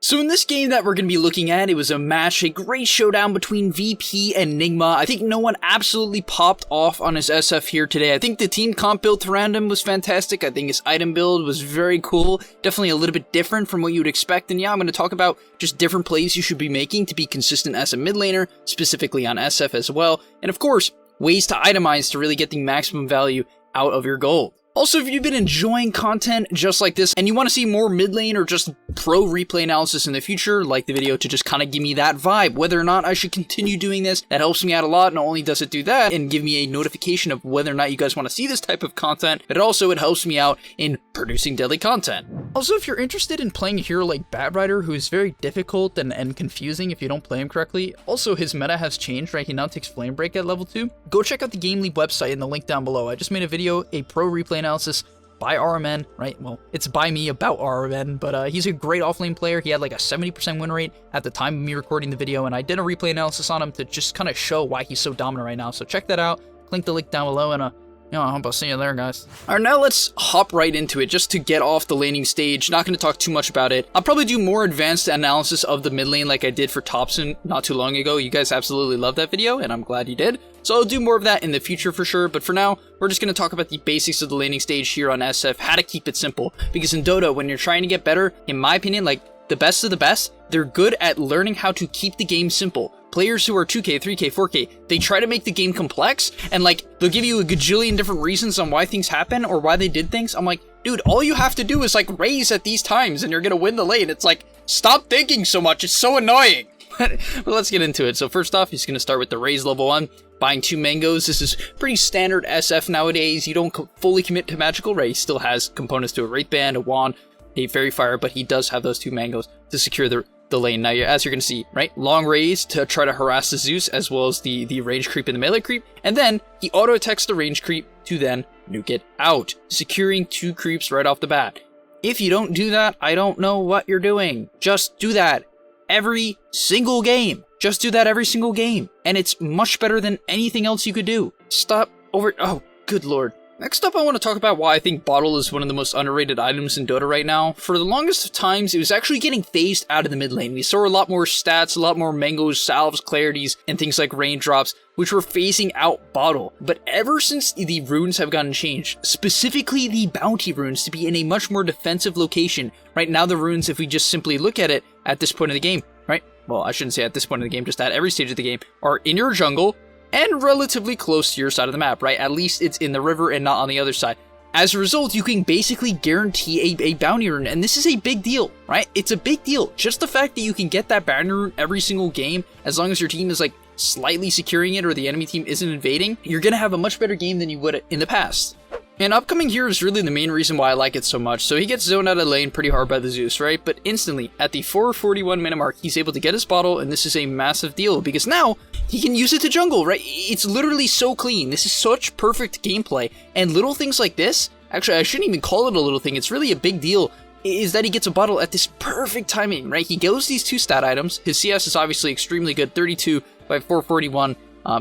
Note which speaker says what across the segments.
Speaker 1: So in this game that we're going to be looking at, it was a match, a great showdown between VP and Nigma. I think Noone absolutely popped off on his SF here today. I think the team comp built around him was fantastic. I think his item build was very cool. Definitely a little bit different from what you would expect. And yeah, I'm going to talk about just different plays you should be making to be consistent as a mid laner, specifically on SF as well. And of course, ways to itemize to really get the maximum value out of your gold. Also, if you've been enjoying content just like this and you want to see more mid lane or just pro replay analysis in the future, like the video to just kind of give me that vibe, whether or not I should continue doing this, that helps me out a lot. Not only does it do that and give me a notification of whether or not you guys want to see this type of content, but also it helps me out in producing daily content. Also, if you're interested in playing a hero like Batrider, who is very difficult and confusing if you don't play him correctly, also his meta has changed, right? He now takes Flame Break at level 2. Go check out the gameleap website in the link down below. I just made a video, a pro replay analysis by RMN, right? Well, it's by me about RMN, but he's a great offlane player. He had like a 70% win rate at the time of me recording the video, and I did a replay analysis on him to just kind of show why he's so dominant right now. So check that out. Click the link down below, and I hope I'll see you there, guys. Alright, now let's hop right into it just to get off the laning stage. Not going to talk too much about it. I'll probably do more advanced analysis of the mid lane like I did for Thompson not too long ago. You guys absolutely loved that video, and I'm glad you did. So I'll do more of that in the future for sure, but for now, we're just going to talk about the basics of the laning stage here on SF, how to keep it simple. Because in Dota, when you're trying to get better, in my opinion, like the best of the best, they're good at learning how to keep the game simple. Players who are 2K, 3K, 4K, they try to make the game complex, and like, they'll give you a gajillion different reasons on why things happen or why they did things. I'm like, dude, all you have to do is like raise at these times and you're gonna win the lane. It's like, stop thinking so much, it's so annoying. But let's get into it. So first off, he's gonna start with the raise level 1. Buying 2 mangoes. This is pretty standard SF nowadays. You don't fully commit to magical, right? He still has components to a Wraith Band, a wand, a Fairy Fire, but he does have those 2 mangoes to secure the lane. Now, as you're going to see, right? Long raise to try to harass the Zeus, as well as the range creep and the melee creep. And then he auto-attacks the range creep to then nuke it out, securing 2 creeps right off the bat. If you don't do that, I don't know what you're doing. Just do that every single game. Just do that every single game, and it's much better than anything else you could do. Stop over... Oh, good lord. Next up, I want to talk about why I think Bottle is one of the most underrated items in Dota right now. For the longest of times, it was actually getting phased out of the mid lane. We saw a lot more stats, a lot more mangoes, salves, clarities, and things like raindrops, which were phasing out Bottle. But ever since the runes have gotten changed, specifically the bounty runes to be in a much more defensive location, right now the runes, if we just simply look at it at this point in the game, right? Well, I shouldn't say at this point in the game, just at every stage of the game, are in your jungle and relatively close to your side of the map, right? At least it's in the river and not on the other side. As a result, you can basically guarantee a bounty rune, and this is a big deal, right? It's a big deal. Just the fact that you can get that bounty rune every single game, as long as your team is like slightly securing it or the enemy team isn't invading, you're gonna have a much better game than you would in the past. And upcoming here is really the main reason why I like it so much. So he gets zoned out of lane pretty hard by the Zeus, right? But instantly, at the 441 minute mark, he's able to get his bottle, and this is a massive deal because now he can use it to jungle, right? It's literally so clean. This is such perfect gameplay. And little things like this, actually, I shouldn't even call it a little thing. It's really a big deal, is that he gets a bottle at this perfect timing, right? He goes these 2 stat items. His CS is obviously extremely good, 32 by 441.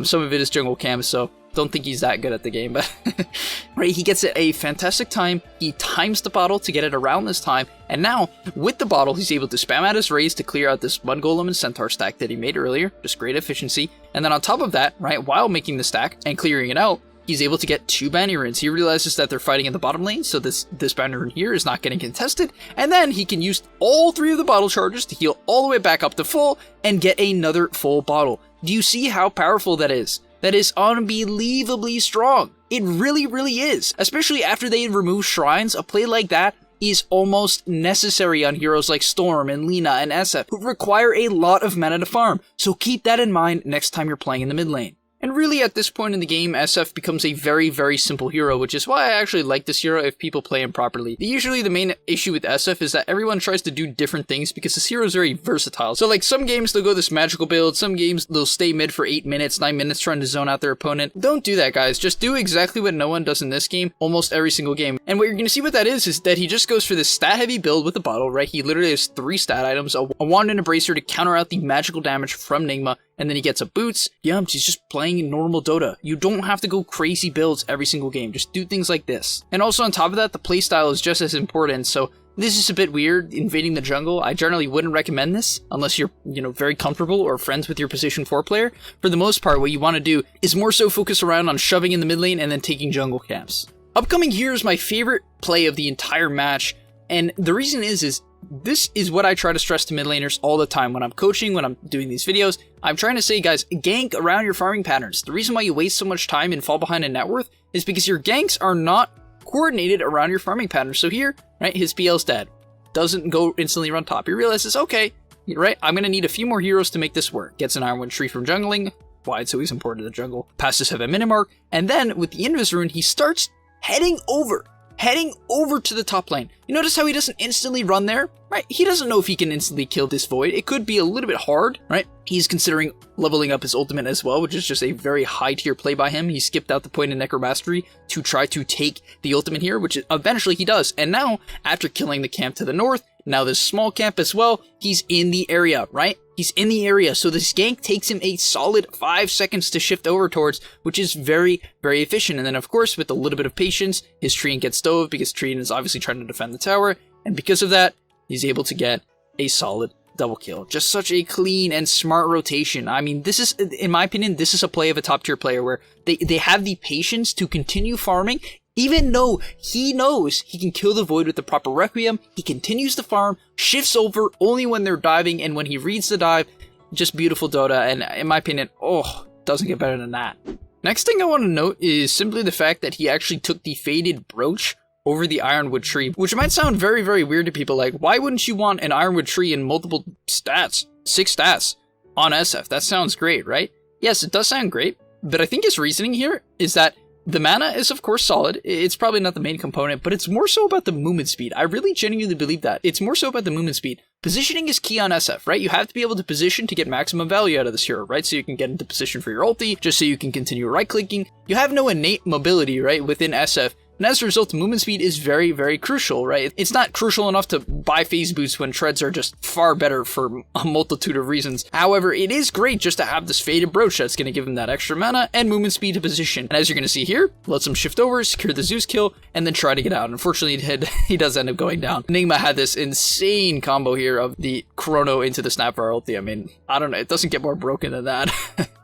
Speaker 1: Some of it is jungle cam, so don't think he's that good at the game, but right, he gets it a fantastic time. He times the bottle to get it around this time, and now with the bottle, he's able to spam out his raise to clear out this Mud Golem and Centaur stack that he made earlier. Just great efficiency. And then on top of that, right, while making the stack and clearing it out, he's able to get 2 bounty runes. He realizes that they're fighting in the bottom lane, so this bounty rune here is not getting contested, and then he can use all 3 of the bottle charges to heal all the way back up to full and get another full bottle. Do you see how powerful that is? That is unbelievably strong. It really, really is. Especially after they remove shrines, a play like that is almost necessary on heroes like Storm and Lina and SF, who require a lot of mana to farm. So keep that in mind next time you're playing in the mid lane. And really, at this point in the game, SF becomes a very, very simple hero, which is why I actually like this hero if people play him properly. Usually, the main issue with SF is that everyone tries to do different things because this hero is very versatile. So, like, some games they'll go this magical build, some games they'll stay mid for 8 minutes, 9 minutes trying to zone out their opponent. Don't do that, guys. Just do exactly what Noone does in this game, almost every single game. And what you're going to see what that is that he just goes for this stat-heavy build with the bottle, right? He literally has 3 stat items, a wand and a bracer to counter out the magical damage from Nigma, and then he gets a boots. Yumps, he's just playing normal Dota. You don't have to go crazy builds every single game. Just do things like this. And also on top of that, the playstyle is just as important. So This is a bit weird, invading the jungle. I generally wouldn't recommend this unless you're, very comfortable or friends with your position 4 player. For the most part, what you want to do is more so focus around on shoving in the mid lane and then taking jungle camps. Upcoming here is my favorite play of the entire match, and the reason is this is what I try to stress to mid laners all the time when I'm coaching, when I'm doing these videos. I'm trying to say, guys, gank around your farming patterns. The reason why you waste so much time and fall behind in net worth is because your ganks are not coordinated around your farming patterns. So here, right, his PL's dead. Doesn't go instantly run top. He realizes, okay, right, I'm going to need a few more heroes to make this work. Gets an Ironwood tree from jungling, wide, so he's important to the jungle. Passes have a minimark, and then with the Invis rune, he starts heading over to the top lane. You notice how he doesn't instantly run there, right? He doesn't know if he can instantly kill this Void. It could be a little bit hard, right? He's considering leveling up his ultimate as well, which is just a very high tier play by him. He skipped out the point in Necromastery to try to take the ultimate here, which eventually he does. And now, after killing the camp to the north, now this small camp as well, he's in the area, right? He's in the area, so this gank takes him a solid 5 seconds to shift over towards, which is very, very efficient. And then, of course, with a little bit of patience, his Treant gets dove because Treant is obviously trying to defend the tower, and because of that, he's able to get a solid double kill. Just such a clean and smart rotation. I mean, this is, in my opinion, this is a play of a top tier player where they have the patience to continue farming. Even though he knows he can kill the Void with the proper Requiem, he continues to farm, shifts over only when they're diving, and when he reads the dive, just beautiful Dota, and in my opinion, doesn't get better than that. Next thing I want to note is simply the fact that he actually took the Faded Brooch over the Ironwood tree, which might sound very, very weird to people. Like, why wouldn't you want an Ironwood tree in multiple stats, 6 stats on SF? That sounds great, right? Yes, it does sound great, but I think his reasoning here is that the mana is, of course, solid. It's probably not the main component, but it's more so about the movement speed. I really genuinely believe that. It's more so about the movement speed. Positioning is key on SF, right? You have to be able to position to get maximum value out of this hero, right? So you can get into position for your ulti, just so you can continue right-clicking. You have no innate mobility, right, within SF. And as a result, movement speed is very, very crucial, right? It's not crucial enough to buy phase boosts when treads are just far better for a multitude of reasons. However, it is great just to have this Faded Brooch that's going to give him that extra mana and movement speed to position. And as you're going to see here, lets him shift over, secure the Zeus kill, and then try to get out. Unfortunately, he does end up going down. Enigma had this insane combo here of the Chrono into the Snapfire ulti. I mean, I don't know, it doesn't get more broken than that.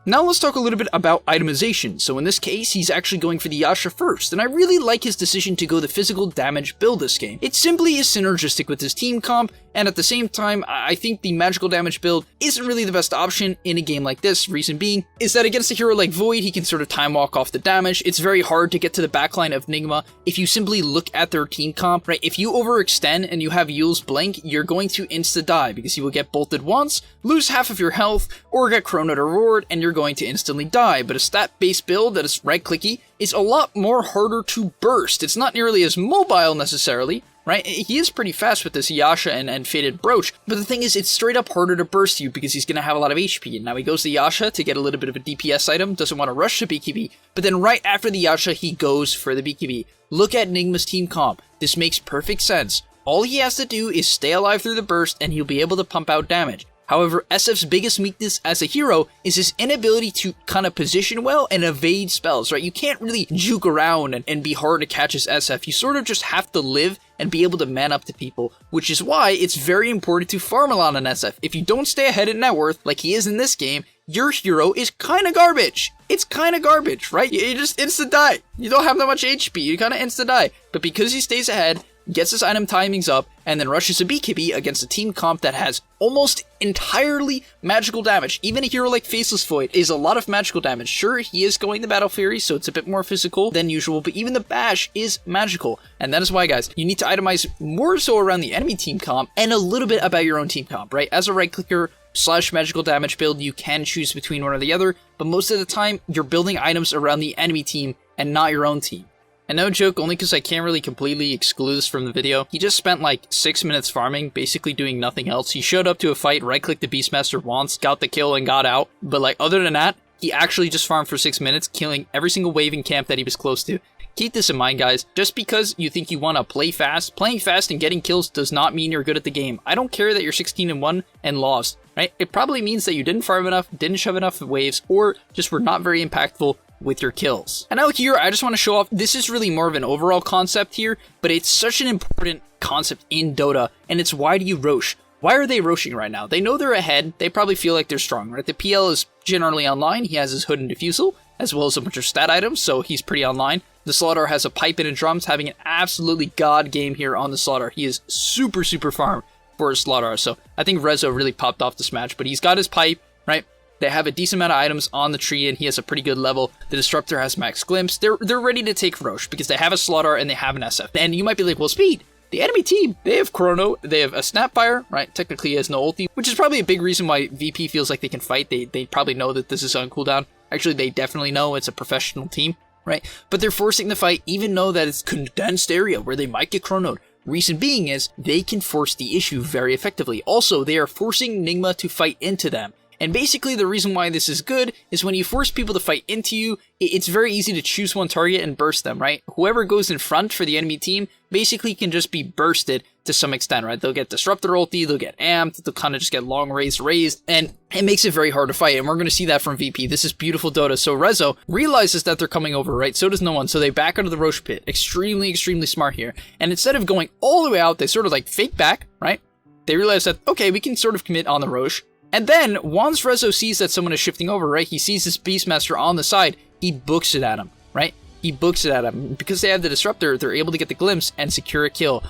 Speaker 1: Now let's talk a little bit about itemization. So in this case, he's actually going for the Yasha first, and I really like his decision to go the physical damage build this game. It simply is synergistic with his team comp, and at the same time, I think the magical damage build isn't really the best option in a game like this. Reason being is that against a hero like Void, he can sort of time walk off the damage. It's very hard to get to the backline of Nigma if you simply look at their team comp, right? If you overextend and you have Yule's Blink, you're going to insta-die because you will get bolted once, lose half of your health, or get Chrono to Reward, and you're going to instantly die. But a stat-based build that is right-clicky is a lot more harder to burst. It's not nearly as mobile necessarily, right? He is pretty fast with this Yasha and Faded Brooch, but the thing is, it's straight up harder to burst you because he's going to have a lot of HP. And now he goes to Yasha to get a little bit of a DPS item, doesn't want to rush to BKB, but then right after the Yasha, he goes for the BKB. Look at Nigma's team comp. This makes perfect sense. All he has to do is stay alive through the burst, and he'll be able to pump out damage. However, SF's biggest weakness as a hero is his inability to kind of position well and evade spells, right? You can't really juke around and be hard to catch as SF. You sort of just have to live and be able to man up to people, which is why it's very important to farm a lot on SF. If you don't stay ahead in net worth, like he is in this game, your hero is kind of garbage. It's kind of garbage, right? You just insta-die. You don't have that much HP. You kind of insta-die. But because he stays ahead, gets his item timings up, and then rushes a BKB against a team comp that has almost entirely magical damage. Even a hero like Faceless Void is a lot of magical damage. Sure, he is going the Battle Fury, so it's a bit more physical than usual, but even the bash is magical. And that is why, guys, you need to itemize more so around the enemy team comp and a little bit about your own team comp, right? As a right-clicker / magical damage build, you can choose between one or the other, but most of the time, you're building items around the enemy team and not your own team. And no joke, only because I can't really completely exclude this from the video, he just spent like 6 minutes farming, basically doing nothing else. He showed up to a fight, right-clicked the Beastmaster once, got the kill, and got out. But like, other than that, he actually just farmed for 6 minutes, killing every single wave in camp that he was close to. Keep this in mind, guys. Just because you think you want to play fast, playing fast and getting kills does not mean you're good at the game. I don't care that you're 16-1 and lost, right? It probably means that you didn't farm enough, didn't shove enough waves, or just were not very impactful with your kills. And now here, I just want to show off, this is really more of an overall concept here, but it's such an important concept in Dota, and it's why do you Rosh? Why are they Roshing right now? They know they're ahead, they probably feel like they're strong, right? The PL is generally online, he has his hood and diffusal, as well as a bunch of stat items, so he's pretty online. The Slaughter has a pipe and a drums, having an absolutely god game here on the Slaughter. He is super, super farm for his Slaughter, so I think Rezo really popped off this match, but he's got his pipe, right? They have a decent amount of items on the tree, and he has a pretty good level. The Disruptor has max glimpse. They're ready to take Rosh, because they have a Slaughter and they have an SF. And you might be like, well, Speed, the enemy team, they have Chrono, they have a Snapfire, right? Technically he has no ulti, which is probably a big reason why VP feels like they can fight. They probably know that this is on cooldown. Actually, they definitely know it's a professional team, right? But they're forcing the fight, even though that it's condensed area where they might get chronoed. Reason being is, they can force the issue very effectively. Also, they are forcing Nigma to fight into them. And basically the reason why this is good is when you force people to fight into you, it's very easy to choose one target and burst them, right? Whoever goes in front for the enemy team basically can just be bursted to some extent, right? They'll get Disruptor ulti, they'll get amped, they'll kind of just get long raised, and it makes it very hard to fight, and we're going to see that from VP. This is beautiful Dota. So Rezo realizes that they're coming over, right? So does Noone, so they back out of the Rosh pit. Extremely, extremely smart here. And instead of going all the way out, they sort of like fake back, right? They realize that, okay, we can sort of commit on the Rosh. And then, once Rezo sees that someone is shifting over, right, he sees this Beastmaster on the side, he books it at him, right? He books it at him. Because they have the Disruptor, they're able to get the glimpse and secure a kill.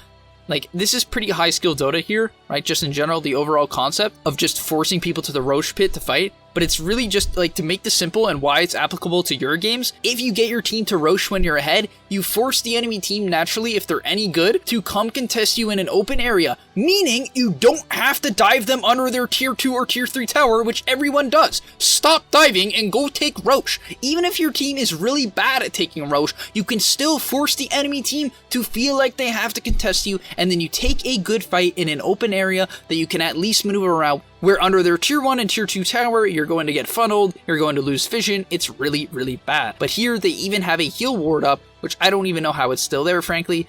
Speaker 1: Like, this is pretty high skill Dota here, right? Just in general, the overall concept of just forcing people to the Rosh pit to fight. But it's really just, like, to make this simple and why it's applicable to your games. If you get your team to Rosh when you're ahead, you force the enemy team naturally, if they're any good, to come contest you in an open area. Meaning, you don't have to dive them under their tier 2 or tier 3 tower, which everyone does. Stop diving and go take Rosh. Even if your team is really bad at taking Rosh, you can still force the enemy team to feel like they have to contest you, and then you take a good fight in an open area that you can at least maneuver around, where under their tier 1 and tier 2 tower, you're going to get funneled, you're going to lose vision. It's really, really bad. But here, they even have a heal ward up, which I don't even know how it's still there, frankly.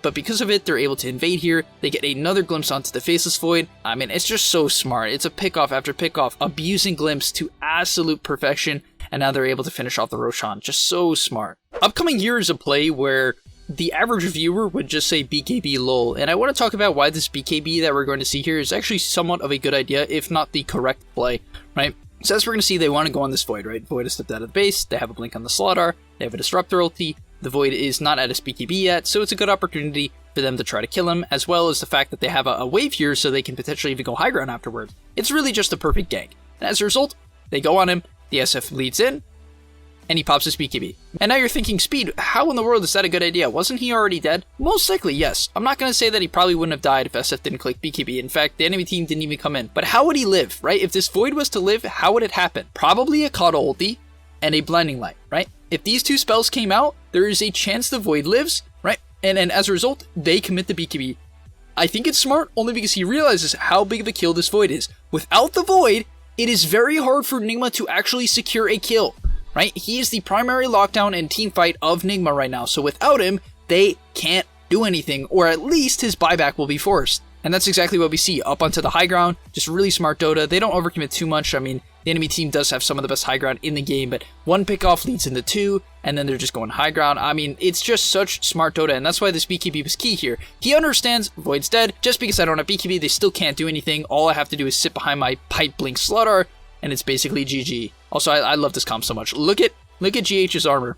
Speaker 1: But because of it, they're able to invade here. They get another glimpse onto the Faceless Void. I mean, it's just so smart. It's a pickoff after pickoff, abusing glimpse to absolute perfection, and now they're able to finish off the Roshan. Just so smart. Upcoming here is a play where the average viewer would just say BKB lol, and I want to talk about why this BKB that we're going to see here is actually somewhat of a good idea, if not the correct play, right? So as we're going to see, they want to go on this Void, right? Void has stepped out of the base, they have a blink on the Slaughter, they have a Disruptor ulti, the Void is not at his BKB yet, so it's a good opportunity for them to try to kill him, as well as the fact that they have a wave here so they can potentially even go high ground afterwards. It's really just a perfect gank. And as a result, they go on him, the SF leads in, and he pops his BKB. And now you're thinking, Speed, how in the world is that a good idea? Wasn't he already dead? Most likely, yes. I'm not going to say that he probably wouldn't have died if SF didn't click BKB. In fact, the enemy team didn't even come in. But how would he live, right? If this Void was to live, how would it happen? Probably a Kata ulti and a Blinding Light, right? If these two spells came out, there is a chance the Void lives, right? And as a result, they commit the BKB. I think it's smart only because he realizes how big of a kill this Void is. Without the Void, it is very hard for Nigma to actually secure a kill. Right? He is the primary lockdown and team fight of Nigma right now, so without him, they can't do anything, or at least his buyback will be forced. And that's exactly what we see, up onto the high ground, just really smart Dota. They don't overcommit too much. I mean, the enemy team does have some of the best high ground in the game, but one pickoff leads into two, and then they're just going high ground. I mean, it's just such smart Dota, and that's why this BKB was key here. He understands Void's dead. Just because I don't have BKB, they still can't do anything. All I have to do is sit behind my pipe blink Slaughter, and it's basically GG. Also, I love this comp so much. Look at GH's armor.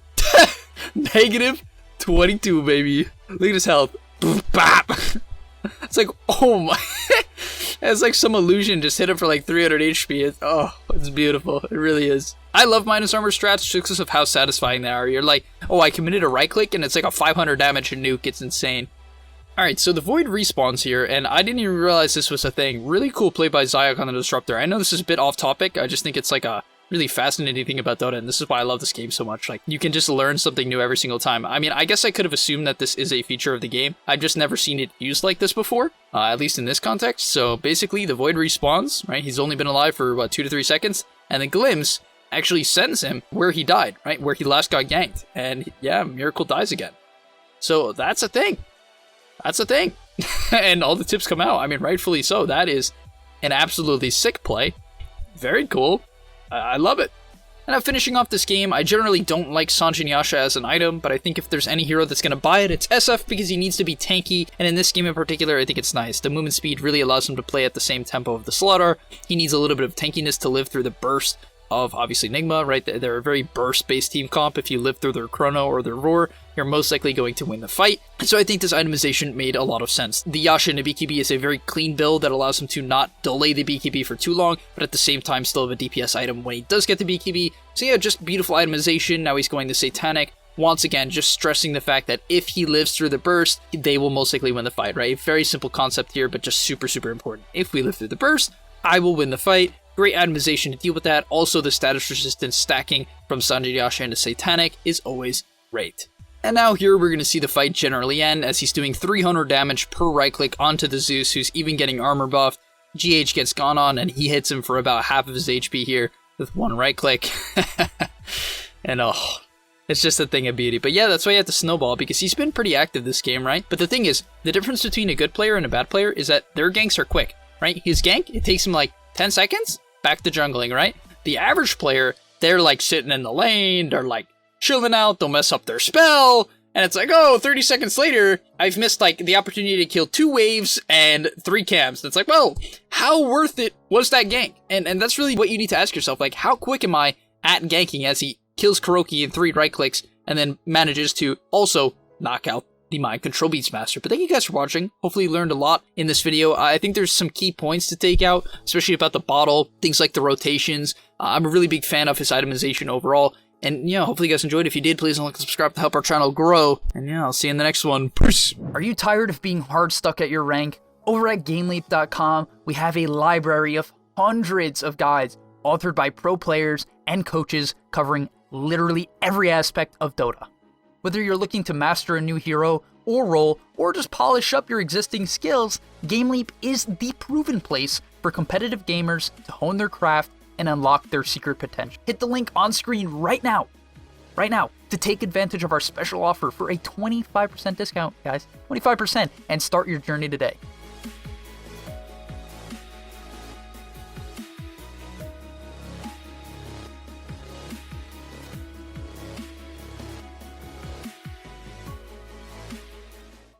Speaker 1: Negative 22, baby. Look at his health. Bap. It's like, oh my. It's like some illusion just hit him for like 300 HP. It's beautiful. It really is. I love minus armor strats just because of how satisfying they are. You're like, oh, I committed a right click and it's like a 500 damage nuke. It's insane. Alright, so the Void respawns here, and I didn't even realize this was a thing. Really cool play by Zayok on the Disruptor. I know this is a bit off topic, I just think it's like a really fascinating thing about Dota, and this is why I love this game so much. Like, you can just learn something new every single time. I mean, I guess I could have assumed that this is a feature of the game. I've just never seen it used like this before, at least in this context. So basically, the Void respawns, right? He's only been alive for, what, 2 to 3 seconds? And the Glimpse actually sends him where he died, right? Where he last got ganked. And yeah, Miracle dies again. So that's a thing. That's a thing. And all the tips come out. I mean, rightfully so. That is an absolutely sick play. Very cool. I love it. And now finishing off this game, I generally don't like Sanjin Yasha as an item, but I think if there's any hero that's going to buy it, it's SF because he needs to be tanky, and in this game in particular, I think it's nice. The movement speed really allows him to play at the same tempo of the Slardar. He needs a little bit of tankiness to live through the burst of, obviously, Nigma, right? They're a very burst-based team comp. If you live through their Chrono or their Roar, you're most likely going to win the fight. And so I think this itemization made a lot of sense. The Yasha in a BKB is a very clean build that allows him to not delay the BKB for too long, but at the same time still have a DPS item when he does get the BKB. So yeah, just beautiful itemization. Now he's going to Satanic. Once again, just stressing the fact that if he lives through the burst, they will most likely win the fight, right? Very simple concept here, but just super, super important. If we live through the burst, I will win the fight. Great itemization to deal with that. Also, the status resistance stacking from Sanjin Yasha into Satanic is always great. And now here we're going to see the fight generally end as he's doing 300 damage per right click onto the Zeus, who's even getting armor buffed. GH gets gone on and he hits him for about half of his HP here with one right click. And oh, it's just a thing of beauty. But yeah, that's why you have to snowball, because he's been pretty active this game, right? But the thing is, the difference between a good player and a bad player is that their ganks are quick, right? His gank, it takes him like 10 seconds, back to jungling, right? The average player, they're like sitting in the lane, they're like chilling out, they'll mess up their spell, and it's like, oh, 30 seconds later, I've missed like the opportunity to kill 2 waves and 3 camps. And it's like, well, how worth it was that gank? And that's really what you need to ask yourself, like, how quick am I at ganking as he kills Kuroki in 3 right clicks and then manages to also knock out the Mind Control Beastmaster. But thank you guys for watching. Hopefully you learned a lot in this video. I think there's some key points to take out, especially about the bottle, things like the rotations. I'm a really big fan of his itemization overall. And yeah, hopefully you guys enjoyed. If you did, please don't like and subscribe to help our channel grow. And yeah, I'll see you in the next one. Peace. Are you tired of being hard stuck at your rank? Over at gameleap.com, we have a library of hundreds of guides authored by pro players and coaches covering literally every aspect of Dota. Whether you're looking to master a new hero or role, or just polish up your existing skills, GameLeap is the proven place for competitive gamers to hone their craft and unlock their secret potential. Hit the link on screen right now, to take advantage of our special offer for a 25% discount, guys, 25%, and start your journey today.